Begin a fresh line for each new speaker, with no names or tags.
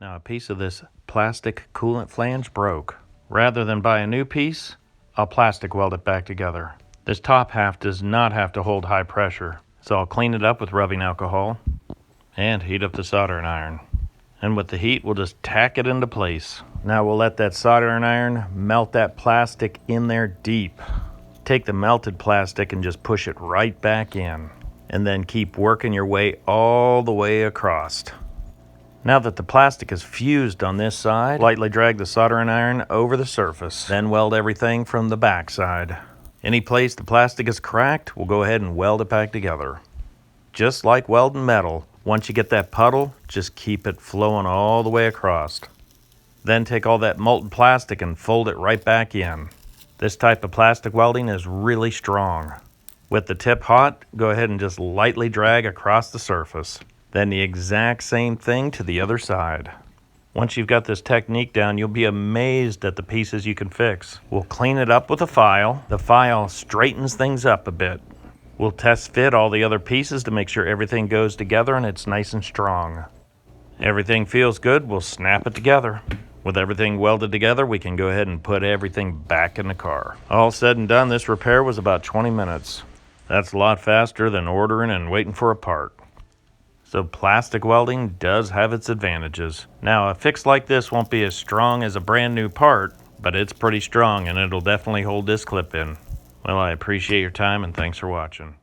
Now a piece of this plastic coolant flange broke. Rather than buy a new piece, I'll plastic weld it back together. This top half does not have to hold high pressure, so I'll clean it up with rubbing alcohol and heat up the soldering iron. And with the heat, we'll just tack it into place. Now we'll let that soldering iron melt that plastic in there deep. Take the melted plastic and just push it right back in, and then keep working your way all the way across. Now that the plastic is fused on this side, lightly drag the soldering iron over the surface, then weld everything from the back side. Any place the plastic is cracked, we'll go ahead and weld it back together. Just like welding metal, once you get that puddle, just keep it flowing all the way across. Then take all that molten plastic and fold it right back in. This type of plastic welding is really strong. With the tip hot, go ahead and just lightly drag across the surface. Then the exact same thing to the other side. Once you've got this technique down, you'll be amazed at the pieces you can fix. We'll clean it up with a file. The file straightens things up a bit. We'll test fit all the other pieces to make sure everything goes together and it's nice and strong. Everything feels good, we'll snap it together. With everything welded together, we can go ahead and put everything back in the car. All said and done, this repair was about 20 minutes. That's a lot faster than ordering and waiting for a part. So plastic welding does have its advantages. Now, a fix like this won't be as strong as a brand new part, but it's pretty strong and it'll definitely hold this clip in. Well, I appreciate your time and thanks for watching.